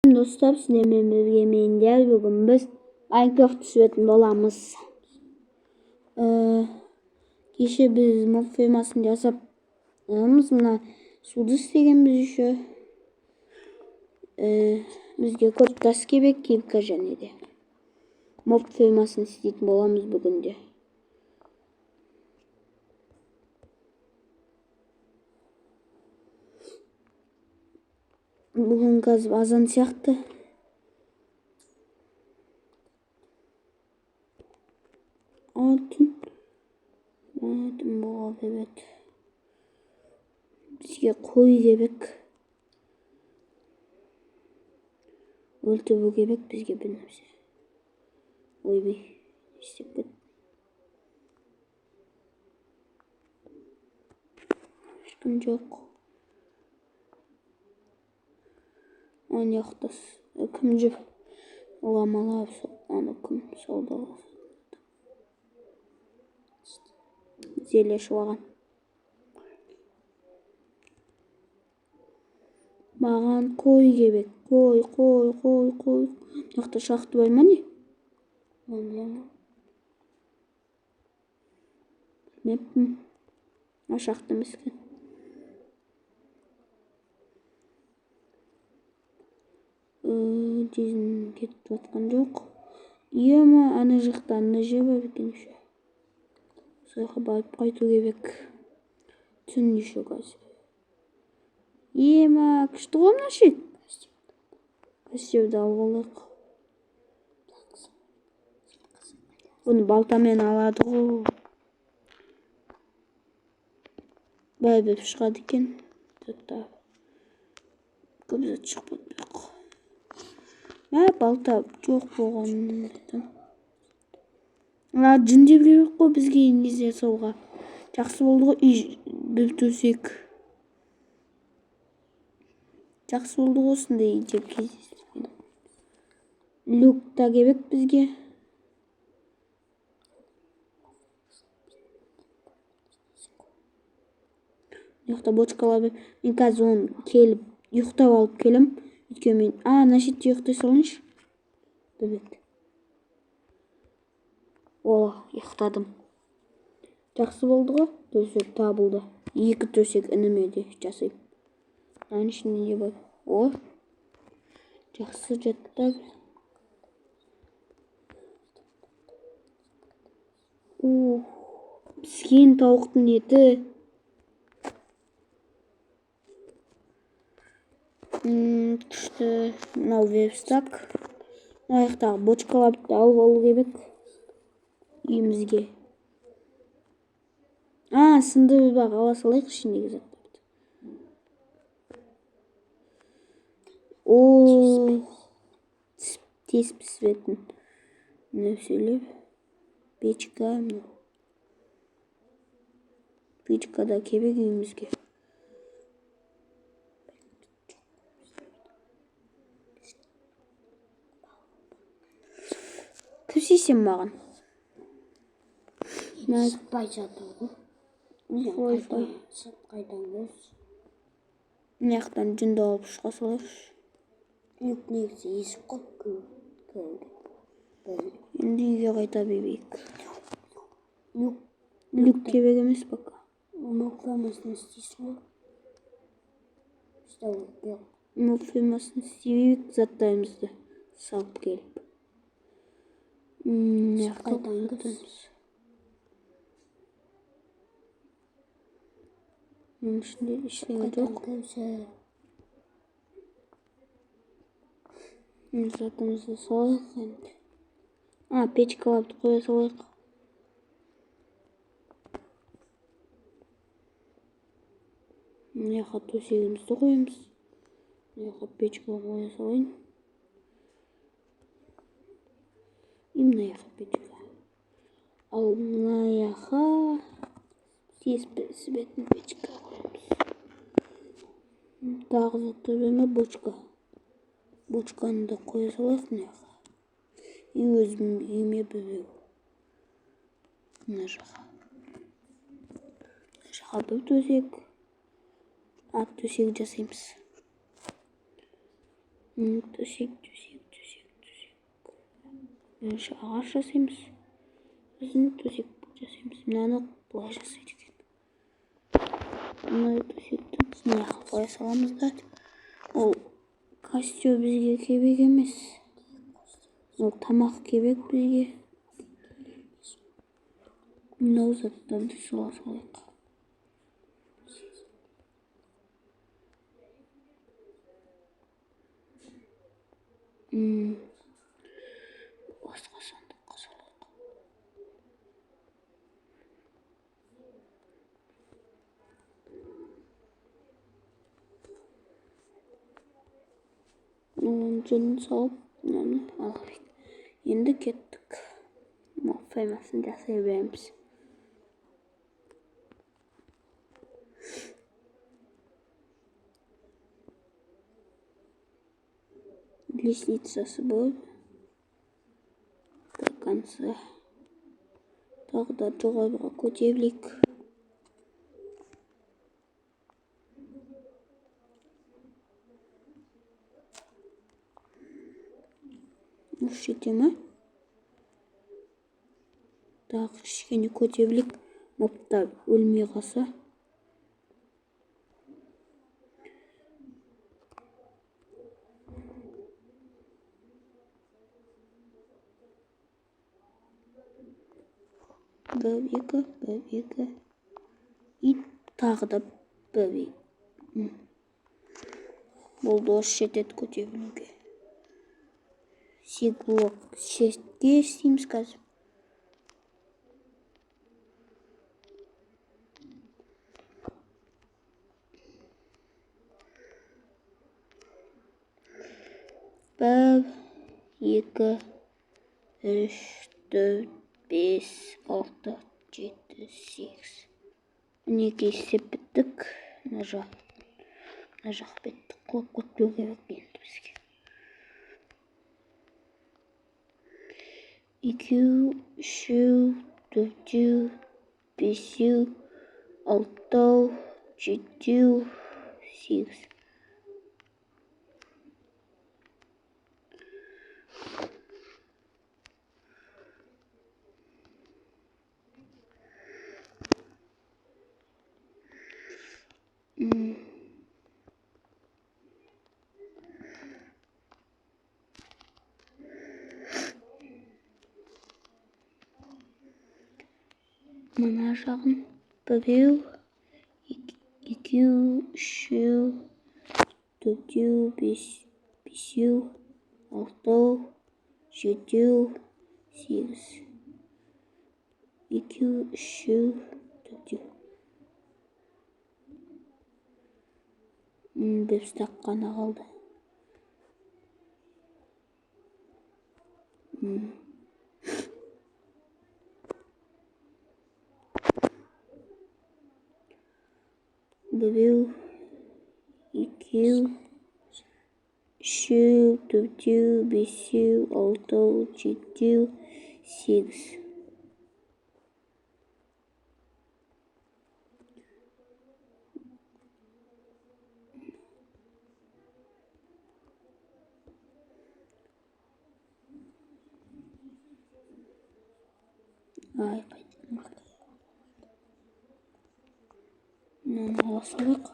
Dostlar, sizlerle birlikte bugün biz Minecraft süretinde olamız. Kişi biz mob firmasını yazıp mına sudu isteygenimiz şu bizge kod tas kebek kiyip kajan edi. Mob firmasını isteyip olamız bugün de. Bugün gaz azan siyahtı. Altın bu evet. Bizge koy gebek. Öldü bu gebek bizge bilmemiz. Oy bir istek. Hiçbir yok. On yaktas. Kımcı olamalar anıkım solda. Zeleş varan. Mağan koy gebek. Koy. Yakta şahtı baymani. Ne yapayım? Aşaktı miskin. Dizin ketip atkan yok. İyi ama ana jıktan ne jeba bikin şu. Soyga bayıp kaytı gebek. Tün düşü gaz. İyi ama kıştı olma şey. Kıştı algılık. Bunu baltamen aladık o. Böyle bir çıkadı iken. Hatta köpüze çıkmadı. Balta çok boğan. Jın деп керек қой бізге инде жасауға. Жақсы болды ғой үй төсек. Жақсы болды ғой осындай деп кездестірген. Люк та керек бізге. Жақта бочкалар бар. Мен қазір оны келіп ұйықтап алып келем. Өйткені мен ана шетте ұйықтай салайыншы. Бебек. Ұйықтадым. Жақсы болды ғой. Төсек табылды. Екі төсек ініме де жасайым. Аның ішінде не бар? Жақсы жатты. Піскен тауықтың еті. Күшті. Мынау верстак. Аяқтағы бочкаларды алып алу керек. Үйімізге. Сынды бір бақ ала салайық ішіндегі заттарды. Тез пісіретін нәрселер. Печка. Печкада керек үйімізге. Күсейсен маған. Sıkpay жатуы. Қайдан көз. Мына жақтан жүнді алып шыға салайықшы. Люк негізі есік қой. Енді үйге қайта берейік. Люк керек емес пока. Mob firmasını istейсің ғой. Mob firmasını істейік, заттарымызды салып келіп. Қайдан көз. Onun içinde işlemi yok. Zatımızı soğuk. Pechka alıp koya soğuk. Mına төсегімізді қоямыз. Мына печка қоя салайын. И мына печка. Ал мына тез пісетін печка қоямыз. Тағы заттар берме бочка. Бочканы да қоя салайық мына. И өзім үйіме бөлеу. Мына жаққа. Мына жаққа бір төсек. Төсек жасаймыз. Төсек. Şu ағаш жасаймыз. Сосын төсек жасаймыз. Мынаны былай жасайды екен. Мына төсекті біз мына жаққа қоя саламыз да. Ол костюм бізге керек емес. Ол тамақ керек бізге. Мынау заттарды сола салайық. Басқа сандыққа салайық. Оның жөнін салып, мынаны алайық. Енді кеттік. Файмасын жасай береміз. Лестницасы болып до конца. Тағы да жоғарыға көтерілейік. Осы жете ме? Тағы кішкене көтерілейік. Мобтар өлмей қалса. Bir екі. И тағы да бір. Болды, осы жетеді көтерілуге. Блок 6-ге істейміз қазір. Bir, екі, үш, төрт, бес, алты, жеті, сегіз. Мінекей істеп біттік. Мына жақ бетті қылып көтпеу керек енді бізге. 2, 3, 4, 5, 6, 7, 8. Мына жағын 1, 2, 3, 4, 5, 6, 7, 8. 2, 3, 4. Bir стак қана қалды. Біреу, екеу, үшеу, төртеу, бесеу, алтау, жетеу, сегіз. Ай, қайтын. Мынаны ала салайық.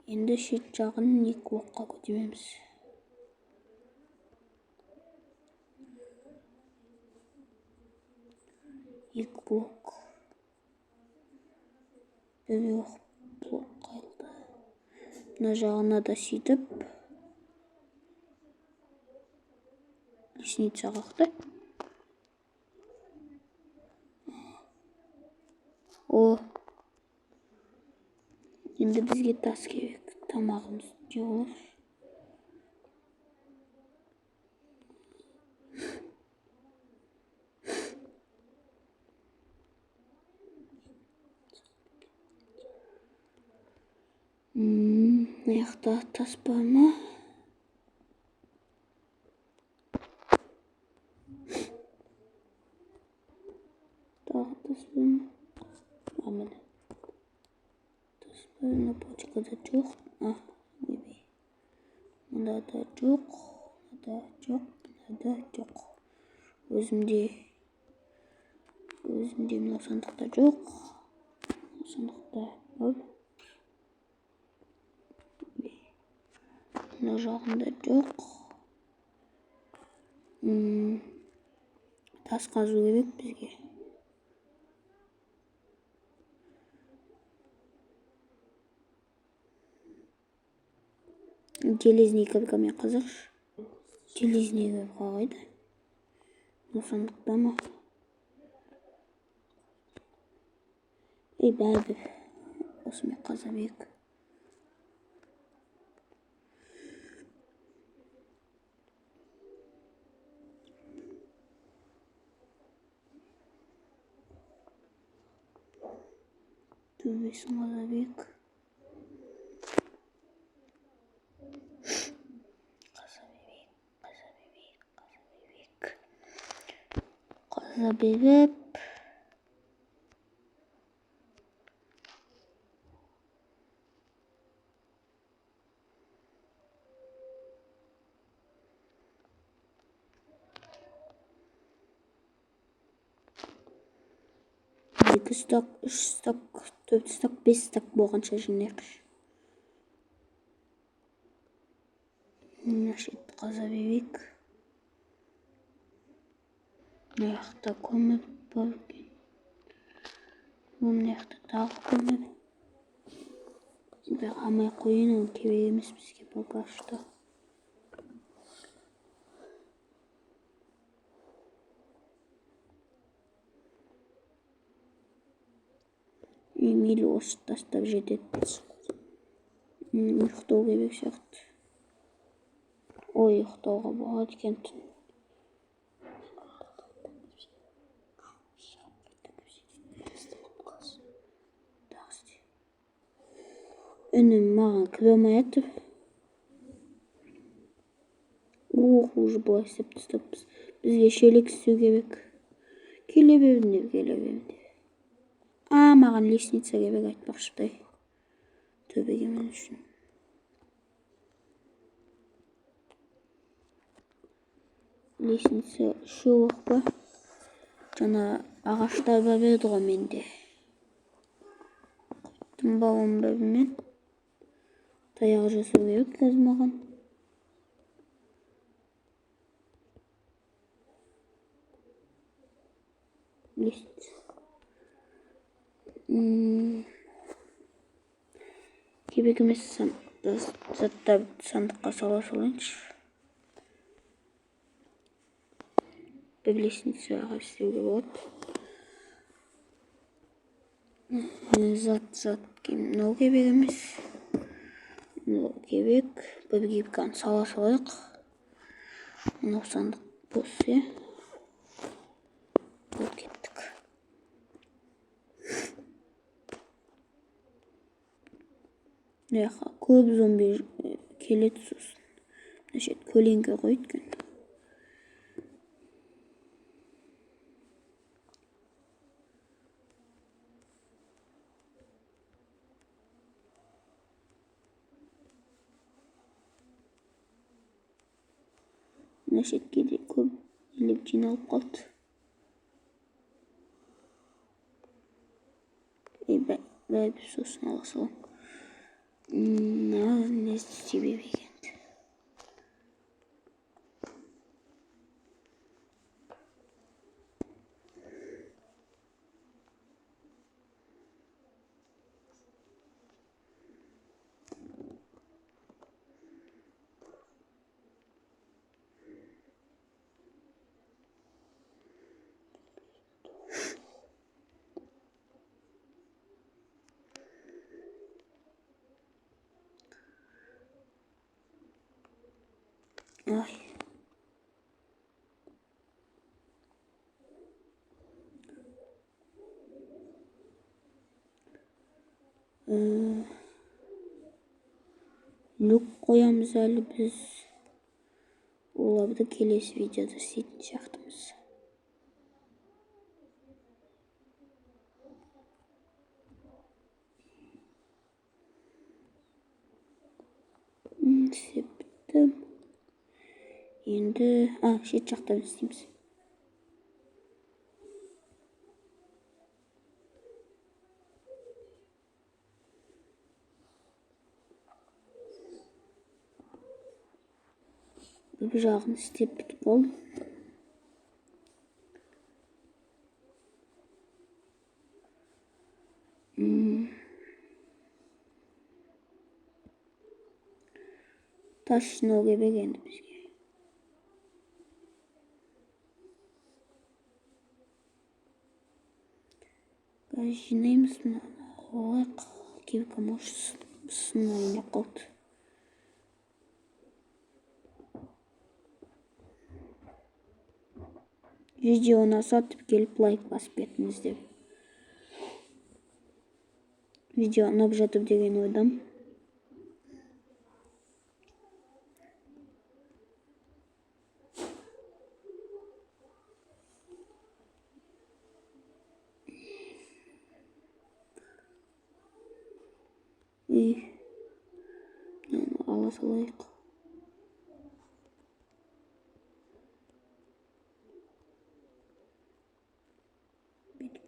Енді шет жағын 2 блокқа көтереміз. Екі блок. Bir блок қалды. Мына жағына да сөйтіп. Лестница қақты. Енді бізге тас керек. Тамағымыз жеуір. Аяқта тас бар ма? Тағы тас бар ма? Амына. Тас бар ма? Почкада Mında da жоқ. Mında жоқ. Mında жоқ. Өзімде мына сандықта жоқ. Сандықта бар. Мына жағында жоқ. Тас қазу керек бізге. Железный кіргіме қызықшы. Железный кіріп қағайды. Мына сандықта ма? Бәрібір осымен қаза берейік. Төбесін қаза берейік. Қаза беріп. Екі стак, үш стак, 4 стак, 5 стак болғанша жинайықшы. Мына шетті қаза берейік. Мына жақта көмір бар екен. Мына жақта тағы көмір. Бірақ алмай қойын, ол керек емес бізге пока что. Мейлі осы тастап жетеді. Ұйықтау керек сияқты. Ой, ұйықтауға болады екен түн. Үнім маған кіре алмай жатыр. Уже былай істеп тастаппыз. Бізге шелек істеу керек. Келе беріңдер, келе беріңдер. Маған лестница керек айтпақшыдай. Төбеге мен үшін. Лестница шоқ па? Жаңа ағаштар бар еді ғой менде. Тымбауым бәрімен. Таяқ жасау керек қазір маған. Лестница. Керек емес заттарды сандыққа сала салайыншы. Бір лестницаға істеуге болады. Зат мынау керек емес. Мынау керек. Бір кепканы сала салайық. Мынау сандық бос, е. Бұл кеттік. Көп зомби келеді сосын. Значит, көлеңке қойды екен. Значит, кейде көп елеп жиналып қалды. Бәрібір сосын ала салам. Не себеп екен. Ay. Люк қоямыз әлі біз. Оларды келесі видеода істейтін сияқтымыз. Істеп біттім. Енді шет жақтан істейміз. Bir жағын істеп бітіп болды. Taş жинау керек енді бізге. Газ жинаймыз мынаны. Ой, кепка может сынайын қалды. Видеоны сатып келіп лайк басып кетіңіз деп. Видео ұнап жатыр деген ойдам. Ала салайық.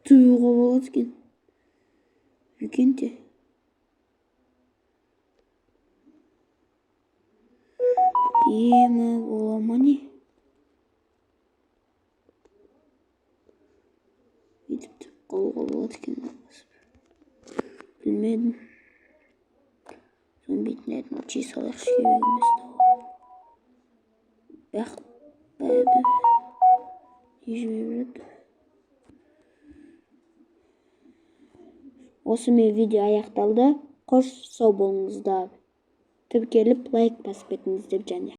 Тұюға болады екен. Үлкен де. Емі бола ма не? Бүйтіп қалуға болады екен. Білмедім. Son bitmeden çiğ salak şekerimiz de var. Осымен видео аяқталды. Қош сау болыңыздар. Тіркеліп лайк басып кетіңіздер және.